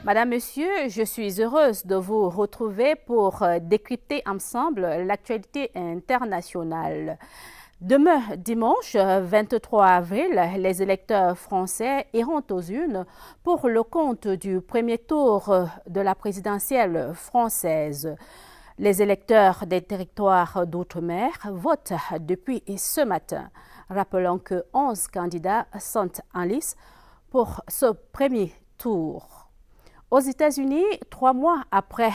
Madame, Monsieur, je suis heureuse de vous retrouver pour décrypter ensemble l'actualité internationale. Demain, dimanche 23 avril, les électeurs français iront aux urnes pour le compte du premier tour de la présidentielle française. Les électeurs des territoires d'outre-mer votent depuis ce matin. Rappelons que 11 candidats sont en lice pour ce premier tour. Aux États-Unis, 3 mois après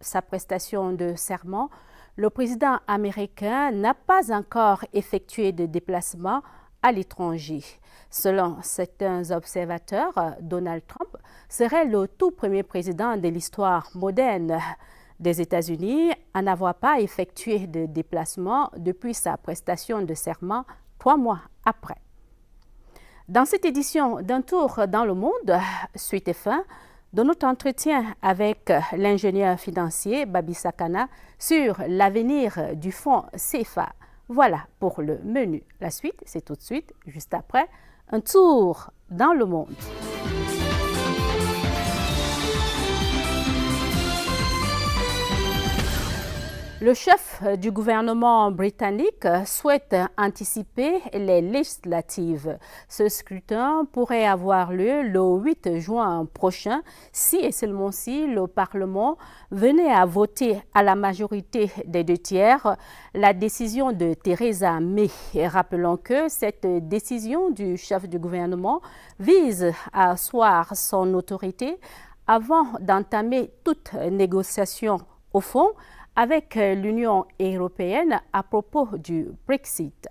sa prestation de serment, le président américain n'a pas encore effectué de déplacement à l'étranger. Selon certains observateurs, Donald Trump serait le tout premier président de l'histoire moderne des États-Unis à n'avoir pas effectué de déplacement depuis sa prestation de serment 3 mois après. Dans cette édition d'un tour dans le monde, suite et fin de notre entretien avec l'ingénieur financier Babi Sakana sur l'avenir du fonds CFA. Voilà pour le menu. La suite, c'est tout de suite, juste après, un tour dans le monde. Le chef du gouvernement britannique souhaite anticiper les législatives. Ce scrutin pourrait avoir lieu le 8 juin prochain si et seulement si le Parlement venait à voter à la majorité des 2/3 la décision de Theresa May. Et rappelons que cette décision du chef du gouvernement vise à asseoir son autorité avant d'entamer toute négociation au fond avec l'Union européenne à propos du Brexit.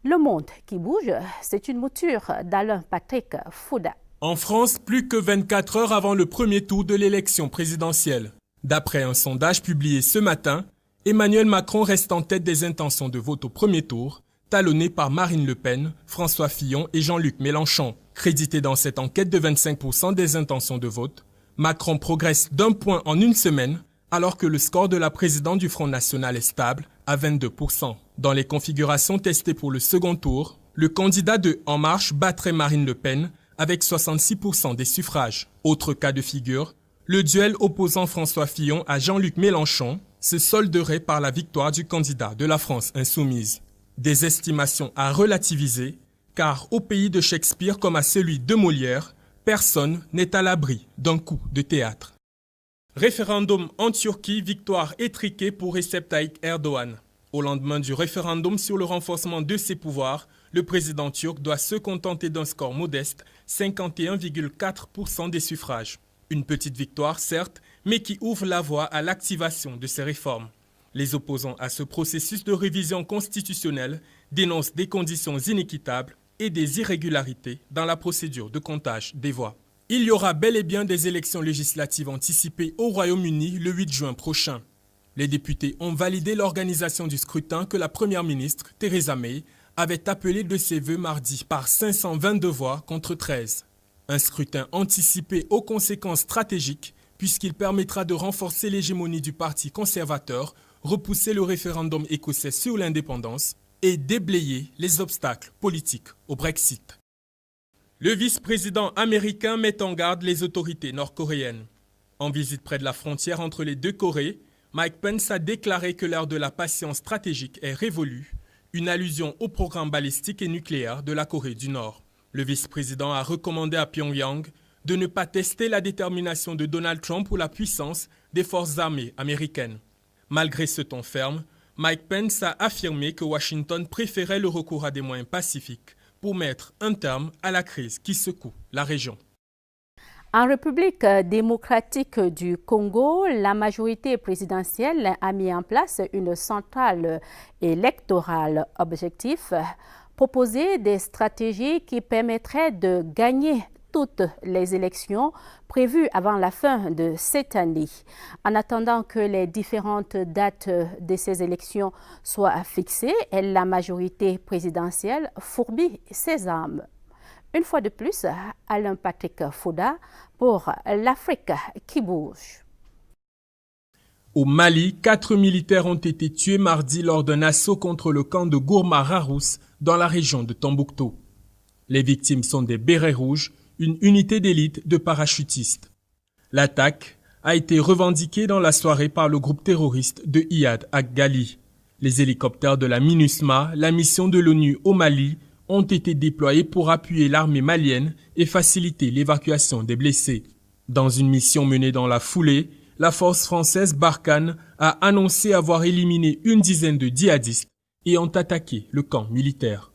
Le monde qui bouge, c'est une mouture d'Alain Patrick Fouda. En France, plus que 24 heures avant le premier tour de l'élection présidentielle. D'après un sondage publié ce matin, Emmanuel Macron reste en tête des intentions de vote au premier tour, talonné par Marine Le Pen, François Fillon et Jean-Luc Mélenchon. Crédité dans cette enquête de 25% des intentions de vote, Macron progresse d'1 point en une semaine, alors que le score de la présidente du Front National est stable à 22%. Dans les configurations testées pour le second tour, le candidat de En Marche battrait Marine Le Pen avec 66% des suffrages. Autre cas de figure, le duel opposant François Fillon à Jean-Luc Mélenchon se solderait par la victoire du candidat de la France insoumise. Des estimations à relativiser, car au pays de Shakespeare comme à celui de Molière, personne n'est à l'abri d'un coup de théâtre. Référendum en Turquie, victoire étriquée pour Recep Tayyip Erdogan. Au lendemain du référendum sur le renforcement de ses pouvoirs, le président turc doit se contenter d'un score modeste, 51,4% des suffrages. Une petite victoire, certes, mais qui ouvre la voie à l'activation de ces réformes. Les opposants à ce processus de révision constitutionnelle dénoncent des conditions inéquitables et des irrégularités dans la procédure de comptage des voix. Il y aura bel et bien des élections législatives anticipées au Royaume-Uni le 8 juin prochain. Les députés ont validé l'organisation du scrutin que la première ministre, Theresa May, avait appelé de ses vœux mardi par 522 voix contre 13. Un scrutin anticipé aux conséquences stratégiques puisqu'il permettra de renforcer l'hégémonie du Parti conservateur, repousser le référendum écossais sur l'indépendance et déblayer les obstacles politiques au Brexit. Le vice-président américain met en garde les autorités nord-coréennes. En visite près de la frontière entre les deux Corées, Mike Pence a déclaré que l'heure de la patience stratégique est révolue, une allusion au programme balistique et nucléaire de la Corée du Nord. Le vice-président a recommandé à Pyongyang de ne pas tester la détermination de Donald Trump ou la puissance des forces armées américaines. Malgré ce ton ferme, Mike Pence a affirmé que Washington préférait le recours à des moyens pacifiques pour mettre un terme à la crise qui secoue la région. En République démocratique du Congo, la majorité présidentielle a mis en place une centrale électorale. Objectif, proposer des stratégies qui permettraient de gagner toutes les élections prévues avant la fin de cette année. En attendant que les différentes dates de ces élections soient fixées, la majorité présidentielle fourbit ses armes. Une fois de plus, Alain Patrick Fouda pour l'Afrique qui bouge. Au Mali, 4 militaires ont été tués mardi lors d'un assaut contre le camp de Gourma-Rarous dans la région de Tombouctou. Les victimes sont des bérets rouges, une unité d'élite de parachutistes. L'attaque a été revendiquée dans la soirée par le groupe terroriste de Iyad Ag-Ghali. Les hélicoptères de la MINUSMA, la mission de l'ONU au Mali, ont été déployés pour appuyer l'armée malienne et faciliter l'évacuation des blessés. Dans une mission menée dans la foulée, la force française Barkhane a annoncé avoir éliminé une dizaine de djihadistes et ont attaqué le camp militaire.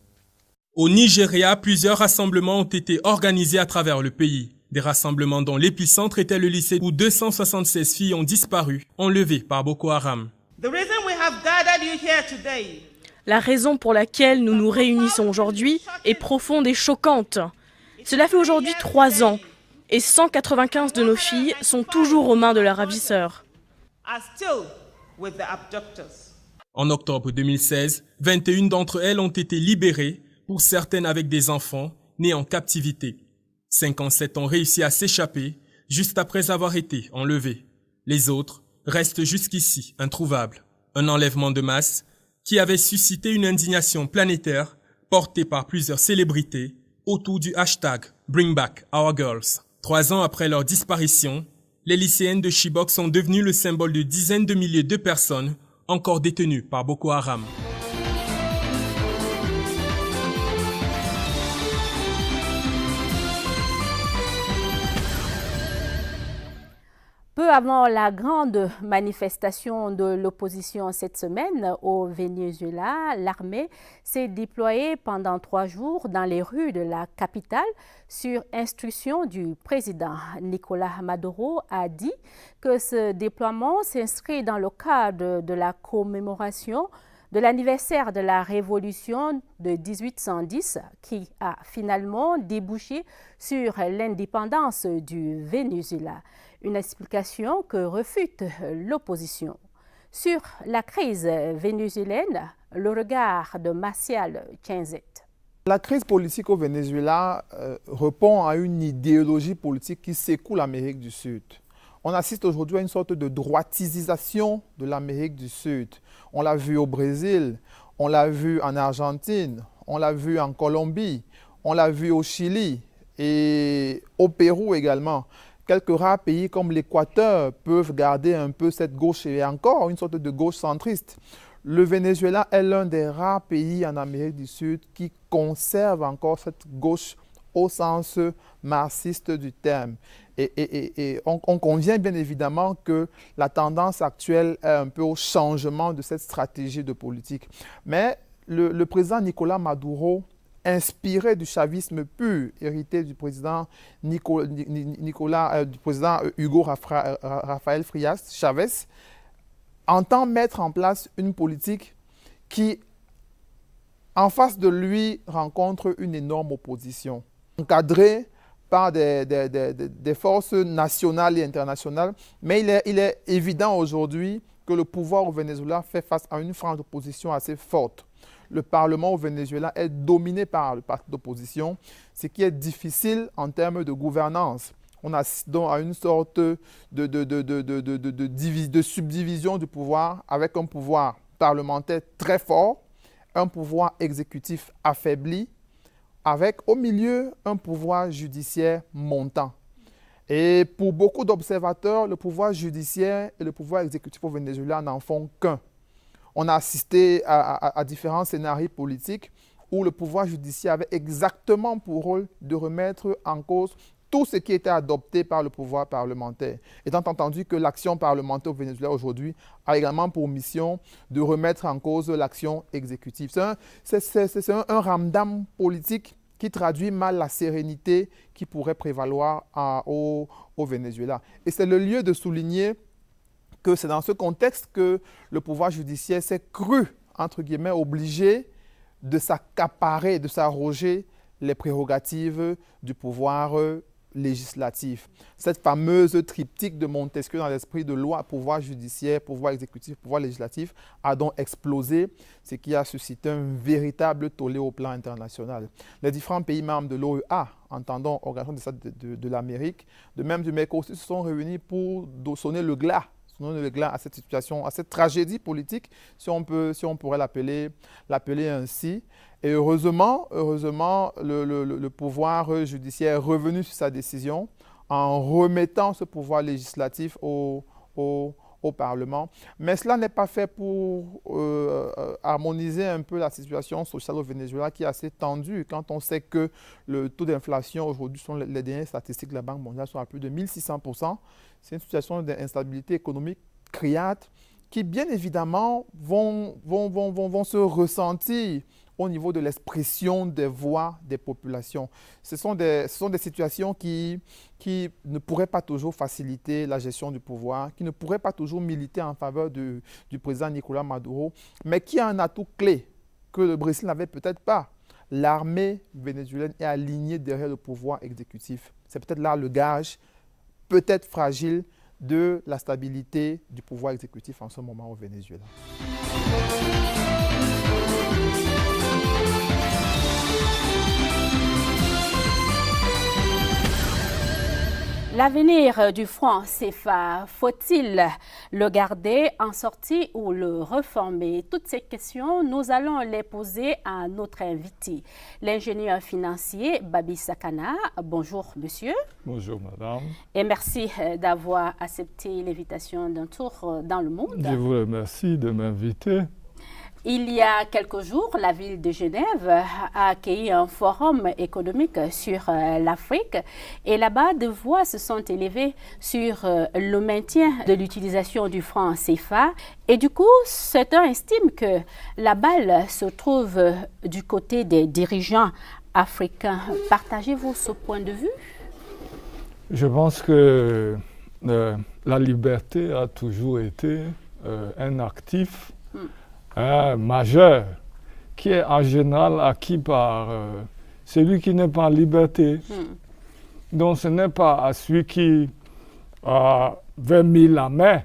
Au Nigeria, plusieurs rassemblements ont été organisés à travers le pays. Des rassemblements dont l'épicentre était le lycée où 276 filles ont disparu, enlevées par Boko Haram. La raison pour laquelle nous nous réunissons aujourd'hui est profonde et choquante. Cela fait aujourd'hui 3 ans et 195 de nos filles sont toujours aux mains de leurs ravisseurs. En octobre 2016, 21 d'entre elles ont été libérées, pour certaines avec des enfants nés en captivité. 57 ont réussi à s'échapper juste après avoir été enlevés. Les autres restent jusqu'ici introuvables. Un enlèvement de masse qui avait suscité une indignation planétaire portée par plusieurs célébrités autour du hashtag Bring Back Our Girls. 3 ans après leur disparition, les lycéennes de Chibok sont devenues le symbole de dizaines de milliers de personnes encore détenues par Boko Haram. Peu avant la grande manifestation de l'opposition cette semaine au Venezuela, l'armée s'est déployée pendant 3 jours dans les rues de la capitale sur instruction du président. Nicolás Maduro a dit que ce déploiement s'inscrit dans le cadre de la commémoration de l'anniversaire de la révolution de 1810 qui a finalement débouché sur l'indépendance du Venezuela. Une explication que refute l'opposition. Sur la crise vénézuélienne, le regard de Martial Quinzet. La crise politique au Venezuela répond à une idéologie politique qui secoue l'Amérique du Sud. On assiste aujourd'hui à une sorte de droitisation de l'Amérique du Sud. On l'a vu au Brésil, on l'a vu en Argentine, on l'a vu en Colombie, on l'a vu au Chili et au Pérou également. Quelques rares pays comme l'Équateur peuvent garder un peu cette gauche et encore une sorte de gauche centriste. Le Venezuela est l'un des rares pays en Amérique du Sud qui conserve encore cette gauche au sens marxiste du terme. Et on convient bien évidemment que la tendance actuelle est un peu au changement de cette stratégie de politique. Mais le président Nicolás Maduro, inspiré du chavisme pur, hérité du président Hugo Rafael Frias Chavez, entend mettre en place une politique qui, en face de lui, rencontre une énorme opposition, encadrée par des forces nationales et internationales. Mais il est évident aujourd'hui que le pouvoir au Venezuela fait face à une frange d'opposition assez forte. Le Parlement au Venezuela est dominé par le parti d'opposition, ce qui est difficile en termes de gouvernance. On assiste donc à une sorte de subdivision du pouvoir avec un pouvoir parlementaire très fort, un pouvoir exécutif affaibli, avec au milieu un pouvoir judiciaire montant. Et pour beaucoup d'observateurs, le pouvoir judiciaire et le pouvoir exécutif au Venezuela n'en font qu'un. On a assisté à différents scénarios politiques où le pouvoir judiciaire avait exactement pour rôle de remettre en cause tout ce qui était adopté par le pouvoir parlementaire. Étant entendu que l'action parlementaire au Venezuela aujourd'hui a également pour mission de remettre en cause l'action exécutive. C'est un ramdam politique qui traduit mal la sérénité qui pourrait prévaloir au Venezuela. Et c'est le lieu de souligner que c'est dans ce contexte que le pouvoir judiciaire s'est cru, entre guillemets, obligé de s'accaparer, de s'arroger les prérogatives du pouvoir législatif. Cette fameuse triptyque de Montesquieu dans l'esprit de loi, pouvoir judiciaire, pouvoir exécutif, pouvoir législatif, a donc explosé, ce qui a suscité un véritable tollé au plan international. Les différents pays membres de l'OEA, entendant Organisation de l'Amérique, de même du Mercosur, se sont réunis pour sonner le glas à cette situation, à cette tragédie politique, si on pourrait l'appeler ainsi. Et heureusement, le pouvoir judiciaire est revenu sur sa décision en remettant ce pouvoir législatif au Parlement. Mais cela n'est pas fait pour harmoniser un peu la situation sociale au Venezuela qui est assez tendue quand on sait que le taux d'inflation aujourd'hui, sont les dernières statistiques de la Banque mondiale, sont à plus de 1600%. C'est une situation d'instabilité économique criante qui, bien évidemment, vont se ressentir au niveau de l'expression des voix des populations. Ce sont des situations qui ne pourraient pas toujours faciliter la gestion du pouvoir, qui ne pourraient pas toujours militer en faveur du président Nicolás Maduro, mais qui a un atout clé que le Brésil n'avait peut-être pas. L'armée vénézuélienne est alignée derrière le pouvoir exécutif. C'est peut-être là le gage, peut-être fragile, de la stabilité du pouvoir exécutif en ce moment au Venezuela. L'avenir du franc CFA, faut-il le garder en sortie ou le réformer? Toutes ces questions, nous allons les poser à notre invité, l'ingénieur financier Babi Sakana. Bonjour, monsieur. Bonjour, madame. Et merci d'avoir accepté l'invitation d'un tour dans le monde. Je vous remercie de m'inviter. Il y a quelques jours, la ville de Genève a accueilli un forum économique sur l'Afrique et là-bas, des voix se sont élevées sur le maintien de l'utilisation du franc CFA. Et du coup, certains estiment que la balle se trouve du côté des dirigeants africains. Partagez-vous ce point de vue? Je pense que la liberté a toujours été un actif majeur qui est en général acquis par celui qui n'est pas en liberté. Donc ce n'est pas à celui qui avait mis la main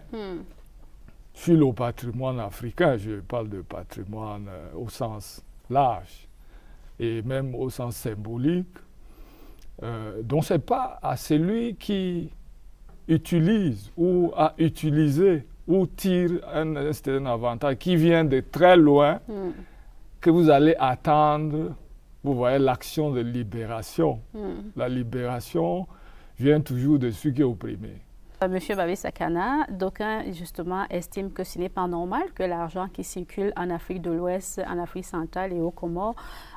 sur le patrimoine africain, je parle de patrimoine au sens large et même au sens symbolique. Donc ce n'est pas à celui qui utilise ou a utilisé ou tire un certain avantage qui vient de très loin, que vous allez attendre, vous voyez, l'action de libération. La libération vient toujours de celui qui est opprimé. Monsieur Babi Sakana, d'aucuns justement estiment que ce n'est pas normal que l'argent qui circule en Afrique de l'Ouest, en Afrique centrale et aux Comores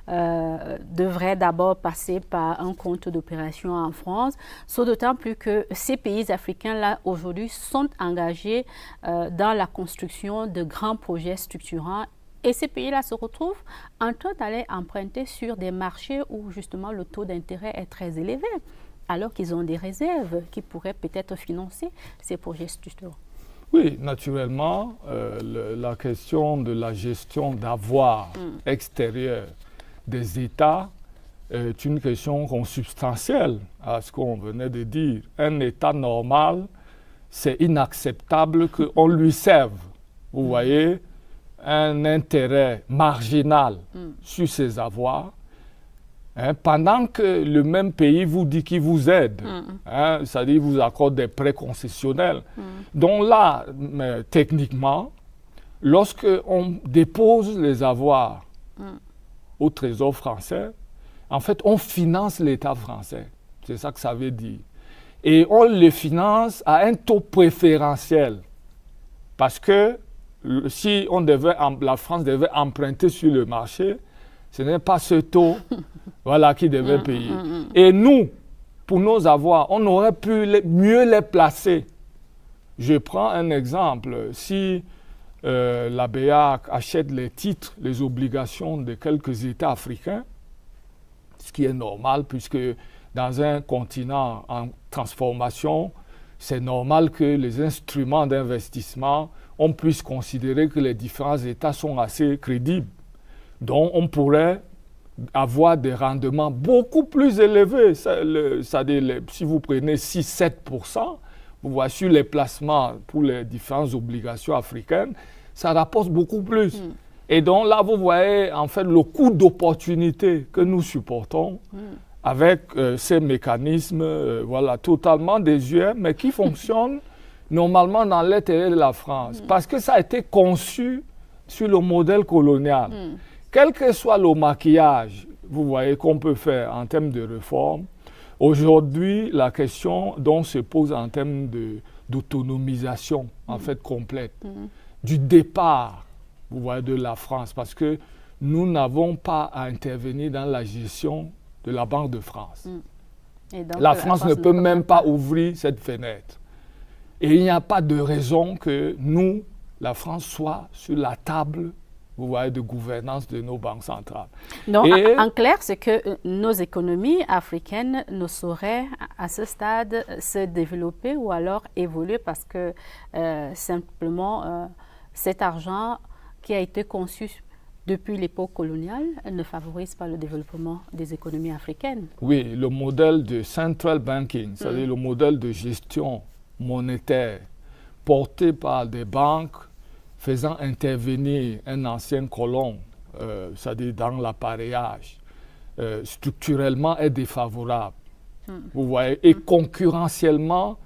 devrait d'abord passer par un compte d'opération en France, sauf d'autant plus que ces pays africains-là aujourd'hui sont engagés dans la construction de grands projets structurants. Et ces pays-là se retrouvent en train d'aller emprunter sur des marchés où justement le taux d'intérêt est très élevé, alors qu'ils ont des réserves qui pourraient peut-être financer ces projets structurants. Oui, naturellement, la question de la gestion d'avoirs extérieurs des États est une question consubstantielle à ce qu'on venait de dire. Un État normal, c'est inacceptable qu'on lui serve, vous voyez, un intérêt marginal sur ses avoirs, pendant que le même pays vous dit qu'il vous aide, c'est-à-dire vous accorde des prêts concessionnels. Donc là, techniquement, lorsqu'on dépose les avoirs au Trésor français, en fait, on finance l'État français. C'est ça que ça veut dire. Et on le finance à un taux préférentiel. Parce que si la France devait emprunter sur le marché, ce n'est pas ce taux qui devait payer. Et nous, pour nos avoirs, on aurait pu mieux les placer. Je prends un exemple. Si la BEAC achète les titres, les obligations de quelques États africains, ce qui est normal puisque dans un continent en transformation, c'est normal que les instruments d'investissement, on puisse considérer que les différents États sont assez crédibles. Donc on pourrait avoir des rendements beaucoup plus élevés. C'est-à-dire, si vous prenez 6-7%, vous voyez sur les placements pour les différentes obligations africaines, ça rapporte beaucoup plus. Et donc là, vous voyez en fait le coût d'opportunité que nous supportons avec ces mécanismes totalement désuets, mais qui fonctionnent normalement dans l'intérêt de la France. Parce que ça a été conçu sur le modèle colonial. Quel que soit le maquillage, vous voyez, qu'on peut faire en termes de réforme, Aujourd'hui, la question dont se pose en termes d'autonomisation, en fait, complète, du départ, vous voyez, de la France, parce que nous n'avons pas à intervenir dans la gestion de la Banque de France. Et donc, la France ne peut même pas ouvrir cette fenêtre. Et il n'y a pas de raison que nous, la France, soit sur la table, vous voyez, de gouvernance de nos banques centrales. Non, en clair, c'est que nos économies africaines ne sauraient à ce stade se développer ou alors évoluer parce que simplement cet argent qui a été conçu depuis l'époque coloniale ne favorise pas le développement des économies africaines. Oui, le modèle de central banking, c'est-à-dire le modèle de gestion monétaire porté par des banques faisant intervenir un ancien colon, c'est-à-dire dans l'appareillage, structurellement est défavorable. Vous voyez, et concurrentiellement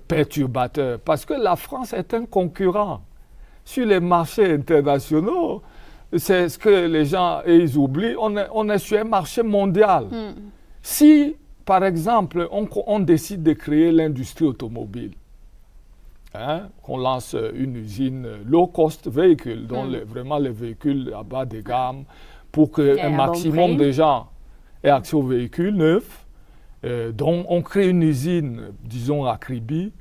perturbateur. Parce que la France est un concurrent. Sur les marchés internationaux, c'est ce que les gens ils oublient, on est sur un marché mondial. Si, par exemple, on décide de créer l'industrie automobile, qu'on lance une usine low-cost véhicule, dont vraiment les véhicules à bas de gamme, pour qu'un maximum de gens aient accès aux véhicules neufs, donc on crée une usine, disons à Kribi,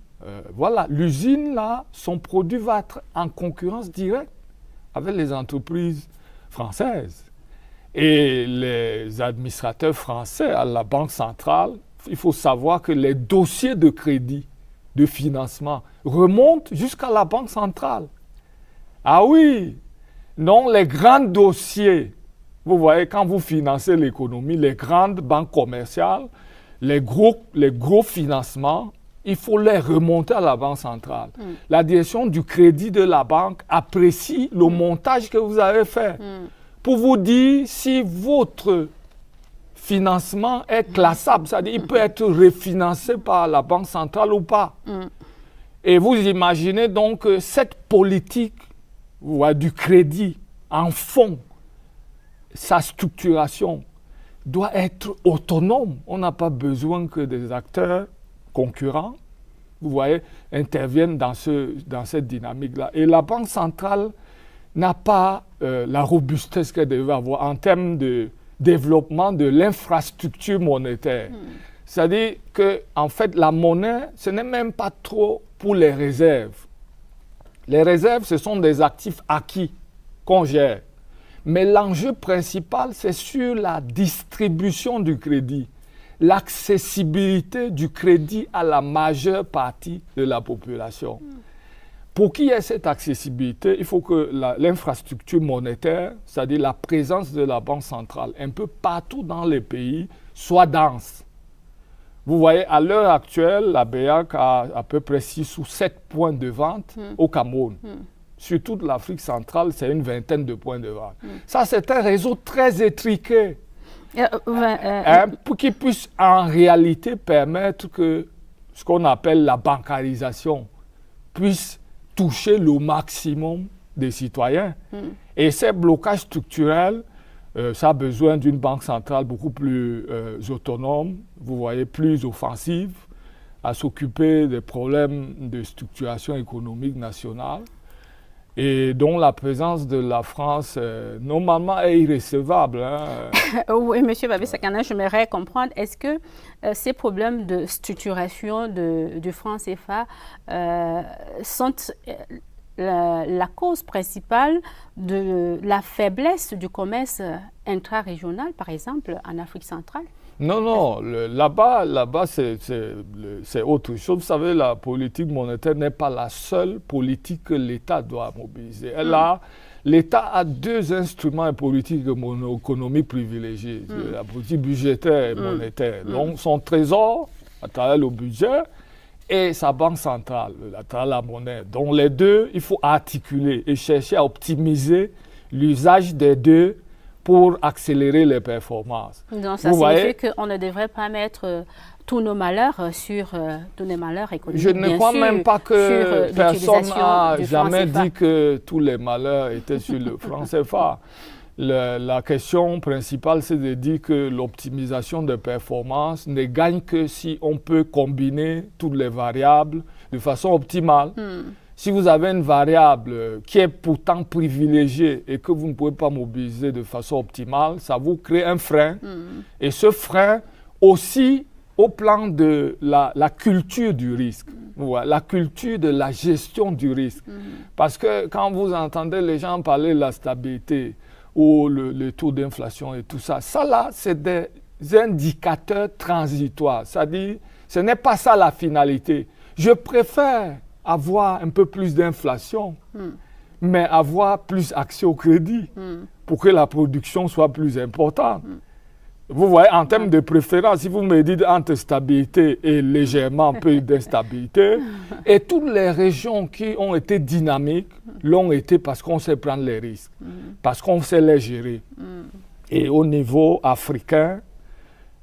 voilà, l'usine là, son produit va être en concurrence directe avec les entreprises françaises. Et les administrateurs français à la Banque centrale, il faut savoir que les dossiers de crédit, de financement, remontent jusqu'à la Banque centrale. Ah oui, non, les grands dossiers, vous voyez, quand vous financez l'économie, les grandes banques commerciales, les gros financements, il faut les remonter à la Banque centrale. La direction du crédit de la banque apprécie le montage que vous avez fait pour vous dire si votre financement est classable, c'est-à-dire il peut être refinancé par la Banque centrale ou pas. Et vous imaginez donc cette politique du crédit en fond, sa structuration doit être autonome. On n'a pas besoin que des acteurs concurrents, vous voyez, interviennent dans cette dynamique-là. Et la Banque centrale n'a pas la robustesse qu'elle devait avoir en termes de développement de l'infrastructure monétaire. C'est-à-dire que, en fait, la monnaie, ce n'est même pas trop pour les réserves. Les réserves, ce sont des actifs acquis qu'on gère. Mais l'enjeu principal, c'est sur la distribution du crédit, l'accessibilité du crédit à la majeure partie de la population. Pour qu'il y ait cette accessibilité, il faut que l'infrastructure monétaire, c'est-à-dire la présence de la Banque centrale, un peu partout dans les pays, soit dense. Vous voyez, à l'heure actuelle, la BEAC a à peu près 6 ou 7 points de vente au Cameroun. Sur toute l'Afrique centrale, c'est une vingtaine de points de vente. Ça, c'est un réseau très étriqué. Pour qu'il puisse en réalité permettre que ce qu'on appelle la bancarisation puisse toucher le maximum des citoyens. Et ces blocages structurels, ça a besoin d'une banque centrale beaucoup plus autonome, vous voyez, plus offensive, à s'occuper des problèmes de structuration économique nationale, et dont la présence de la France, normalement, est irrécevable. Oui, M. Babé-Sakana, j'aimerais comprendre, est-ce que ces problèmes de structuration du franc CFA sont la cause principale de la faiblesse du commerce intra-régional, par exemple, en Afrique centrale? Non, là-bas, c'est autre chose. Vous savez, la politique monétaire n'est pas la seule politique que l'État doit mobiliser. L'État a 2 instruments politiques économiques privilégiés, la politique budgétaire et monétaire. Donc, son trésor, à travers le budget, et sa banque centrale, à travers la monnaie. Donc, les deux, il faut articuler et chercher à optimiser l'usage des deux pour accélérer les performances. Donc, ça signifie qu'on ne devrait pas mettre tous nos malheurs sur tous les malheurs économiques. Je ne crois même pas que personne n'a jamais dit que tous les malheurs étaient sur le franc CFA. La question principale, c'est de dire que l'optimisation de performance ne gagne que si on peut combiner toutes les variables de façon optimale. Si vous avez une variable qui est pourtant privilégiée et que vous ne pouvez pas mobiliser de façon optimale, ça vous crée un frein. Et ce frein aussi au plan de la culture du risque, la culture de la gestion du risque. Parce que quand vous entendez les gens parler de la stabilité, ou le taux d'inflation et tout ça. Ça là, c'est des indicateurs transitoires. C'est-à-dire, ce n'est pas ça la finalité. Je préfère avoir un peu plus d'inflation, mais avoir plus accès au crédit pour que la production soit plus importante. Vous voyez, en termes de préférence, si vous me dites entre stabilité et légèrement peu d'instabilité, et toutes les régions qui ont été dynamiques l'ont été parce qu'on sait prendre les risques, parce qu'on sait les gérer. Et au niveau africain,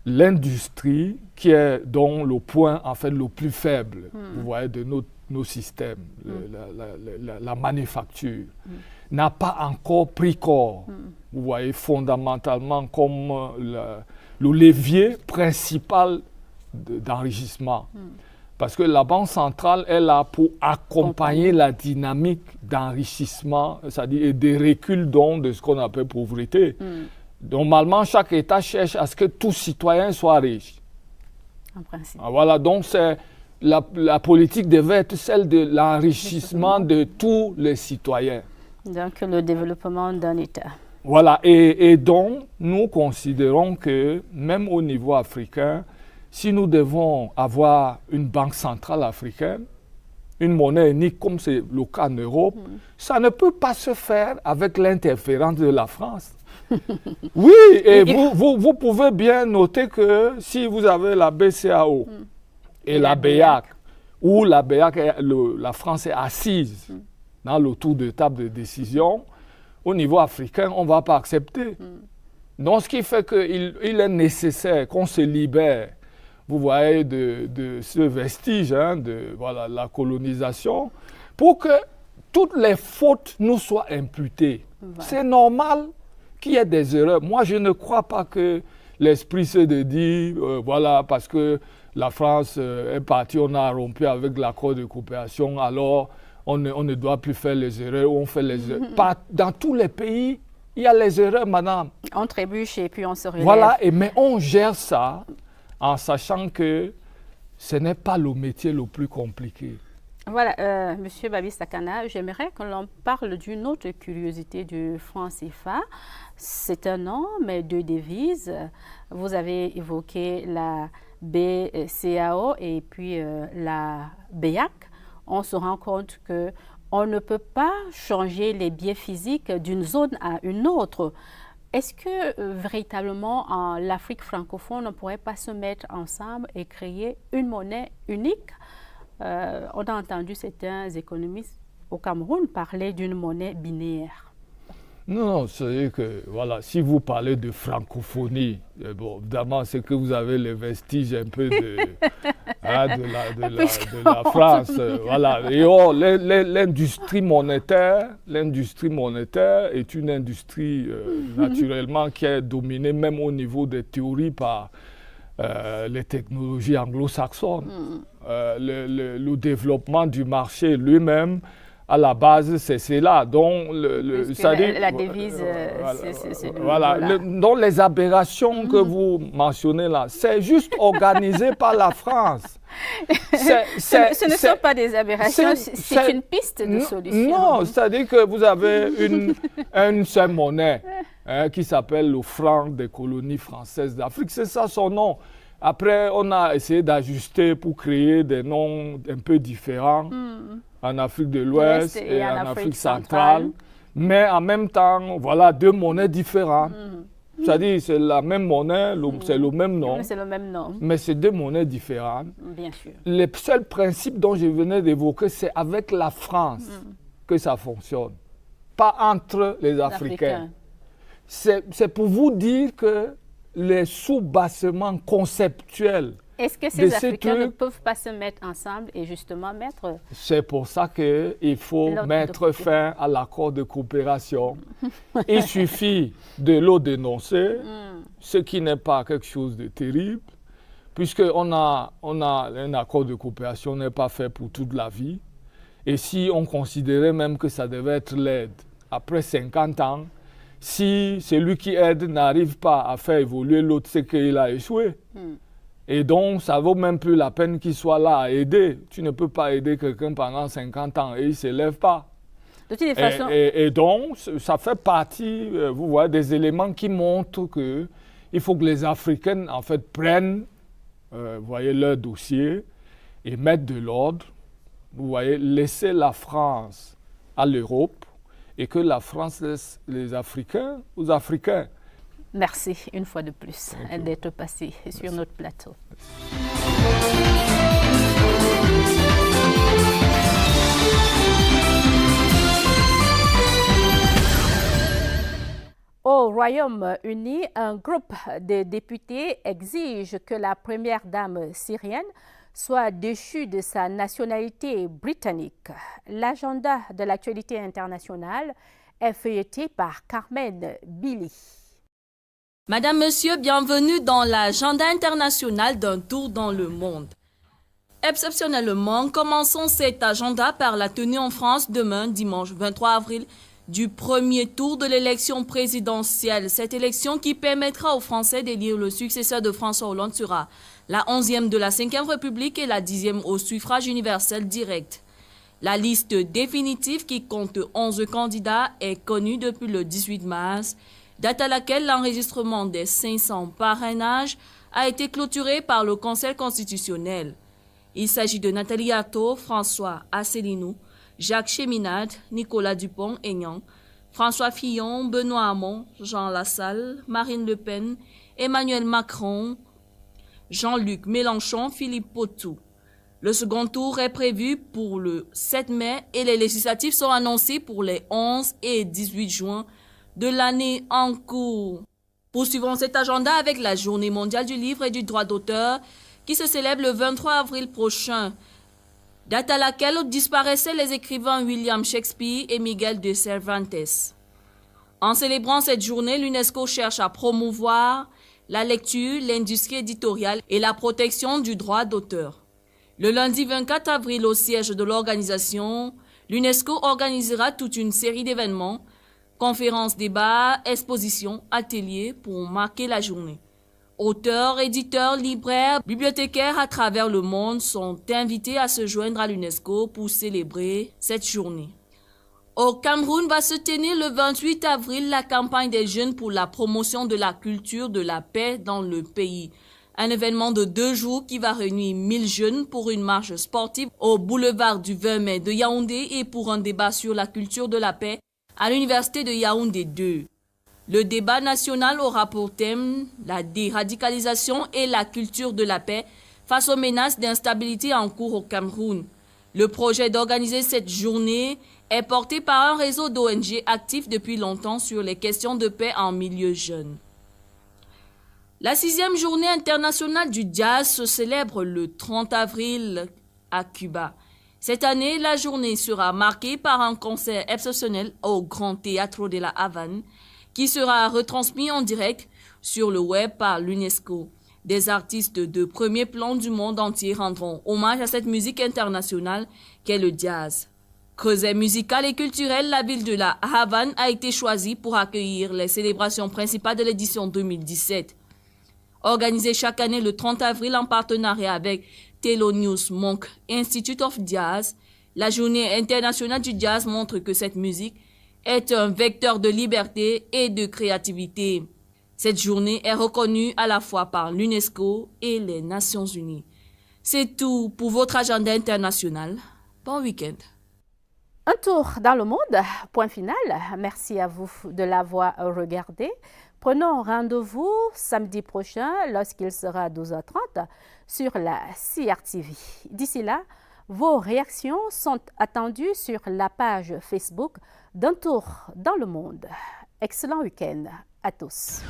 l'industrie, qui est donc le point en fait le plus faible, vous voyez, de nos systèmes, la manufacture, n'a pas encore pris corps, vous voyez, fondamentalement comme le levier principal d'enrichissement. Parce que la Banque centrale est là pour accompagner la dynamique d'enrichissement, c'est-à-dire et des reculs donc de ce qu'on appelle pauvreté. Normalement, chaque État cherche à ce que tout citoyen soit riche. En principe. Voilà, donc la politique devait être celle de l'enrichissement de tous les citoyens. Donc, le développement d'un État. Voilà, et donc, nous considérons que, même au niveau africain, si nous devons avoir une banque centrale africaine, une monnaie unique comme c'est le cas en Europe, ça ne peut pas se faire avec l'interférence de la France. Oui, et vous pouvez bien noter que si vous avez la BCAO et la BEAC, où la BEAC, la France est assise dans le tour de table de décision, au niveau africain, on ne va pas accepter. Donc, ce qui fait qu'il est nécessaire qu'on se libère, vous voyez, de ce vestige de la colonisation, pour que toutes les fautes nous soient imputées. Voilà. C'est normal qu'il y ait des erreurs. Moi, je ne crois pas que l'esprit c'est de dire, voilà, parce que la France est partie, on a rompu avec l'accord de coopération, alors on ne doit plus faire les erreurs, on fait les erreurs. Dans tous les pays, il y a les erreurs, madame. On trébuche et puis on se relève. Voilà, mais on gère ça en sachant que ce n'est pas le métier le plus compliqué. Voilà, Monsieur Babi Sakana, j'aimerais que l'on parle d'une autre curiosité du franc CFA. C'est un nom, mais deux devises. Vous avez évoqué la BCAO et puis la BEAC. On se rend compte qu'on ne peut pas changer les biais physiques d'une zone à une autre. Est-ce que véritablement l'Afrique francophone ne pourrait pas se mettre ensemble et créer une monnaie unique? On a entendu certains économistes au Cameroun parler d'une monnaie binaire. Non, c'est que, voilà, si vous parlez de francophonie, bon, évidemment, c'est que vous avez les vestiges un peu de la France. Voilà. Et l'industrie monétaire est une industrie naturellement qui est dominée même au niveau des théories par les technologies anglo-saxonnes. Le développement du marché lui-même, à la base, c'est cela. Donc, la devise, donc, les aberrations que vous mentionnez là, c'est juste organisé par la France. Ce ne sont pas des aberrations, c'est une piste de solution. Non, c'est-à-dire que vous avez une seule monnaie qui s'appelle le franc des colonies françaises d'Afrique. C'est ça son nom. Après, on a essayé d'ajuster pour créer des noms un peu différents en Afrique de l'Ouest et en Afrique centrale. Mais en même temps, voilà, deux monnaies différentes. C'est-à-dire, c'est la même monnaie, c'est le même nom. C'est le même nom. Mais c'est deux monnaies différentes. Bien sûr. Le seul principe dont je venais d'évoquer, c'est avec la France que ça fonctionne. Pas entre les Africains. C'est pour vous dire que les sous-bassements conceptuels Est-ce que ces Africains ne peuvent pas se mettre ensemble et justement mettre... C'est pour ça qu'il faut mettre fin à l'accord de coopération. Il suffit de le dénoncer, ce qui n'est pas quelque chose de terrible, puisqu'on a un accord de coopération n'est pas fait pour toute la vie. Et si on considérait même que ça devait être l'aide, après 50 ans, si celui qui aide n'arrive pas à faire évoluer l'autre, c'est qu'il a échoué. Et donc, ça ne vaut même plus la peine qu'il soit là à aider. Tu ne peux pas aider quelqu'un pendant 50 ans et il ne se lève pas. De toute façon... Et donc, ça fait partie, vous voyez, des éléments qui montrent qu'il faut que les Africains, en fait, prennent, vous voyez, leur dossier et mettent de l'ordre. Vous voyez, laisser la France à l'Europe et que la France laisse les Africains aux Africains. Merci une fois de plus d'être passé sur notre plateau. Au Royaume-Uni, un groupe de députés exige que la première dame syrienne soit déchue de sa nationalité britannique. L'agenda de l'actualité internationale est feuilleté par Carmen Billy. Madame, Monsieur, bienvenue dans l'agenda international d'un tour dans le monde. Exceptionnellement, commençons cet agenda par la tenue en France demain, dimanche 23 avril, du premier tour de l'élection présidentielle. Cette élection qui permettra aux Français d'élire le successeur de François Hollande sera la 11e de la 5e République et la 10e au suffrage universel direct. La liste définitive qui compte 11 candidats est connue depuis le 18 mars, date à laquelle l'enregistrement des 500 parrainages a été clôturé par le Conseil constitutionnel. Il s'agit de Nathalie Arthaud, François Asselineau, Jacques Cheminade, Nicolas Dupont-Aignan, François Fillon, Benoît Hamon, Jean Lassalle, Marine Le Pen, Emmanuel Macron, Jean-Luc Mélenchon, Philippe Poutou. Le second tour est prévu pour le 7 mai et les législatives sont annoncées pour les 11 et 18 juin de l'année en cours. Poursuivons cet agenda avec la Journée mondiale du livre et du droit d'auteur qui se célèbre le 23 avril prochain, date à laquelle disparaissaient les écrivains William Shakespeare et Miguel de Cervantes. En célébrant cette journée, l'UNESCO cherche à promouvoir la lecture, l'industrie éditoriale et la protection du droit d'auteur. Le lundi 24 avril, au siège de l'organisation, l'UNESCO organisera toute une série d'événements, conférences, débats, expositions, ateliers pour marquer la journée. Auteurs, éditeurs, libraires, bibliothécaires à travers le monde sont invités à se joindre à l'UNESCO pour célébrer cette journée. Au Cameroun va se tenir le 28 avril la campagne des jeunes pour la promotion de la culture de la paix dans le pays. Un événement de 2 jours qui va réunir 1000 jeunes pour une marche sportive au boulevard du 20 mai de Yaoundé et pour un débat sur la culture de la paix à l'université de Yaoundé 2. Le débat national aura pour thème la déradicalisation et la culture de la paix face aux menaces d'instabilité en cours au Cameroun. Le projet d'organiser cette journée est porté par un réseau d'ONG actifs depuis longtemps sur les questions de paix en milieu jeune. La 6e journée internationale du jazz se célèbre le 30 avril à Cuba. Cette année, la journée sera marquée par un concert exceptionnel au Grand Teatro de la Havane qui sera retransmis en direct sur le web par l'UNESCO. Des artistes de premier plan du monde entier rendront hommage à cette musique internationale qu'est le jazz. Creuset musical et culturel, la ville de la Havane a été choisie pour accueillir les célébrations principales de l'édition 2017. Organisée chaque année le 30 avril en partenariat avec Thelonious Monk Institute of Jazz, la journée internationale du jazz montre que cette musique est un vecteur de liberté et de créativité. Cette journée est reconnue à la fois par l'UNESCO et les Nations Unies. C'est tout pour votre agenda international. Bon week-end. Un tour dans le monde, point final. Merci à vous de l'avoir regardé. Prenons rendez-vous samedi prochain lorsqu'il sera 12h30 sur la CRTV. D'ici là, vos réactions sont attendues sur la page Facebook d'Un tour dans le monde. Excellent week-end à tous.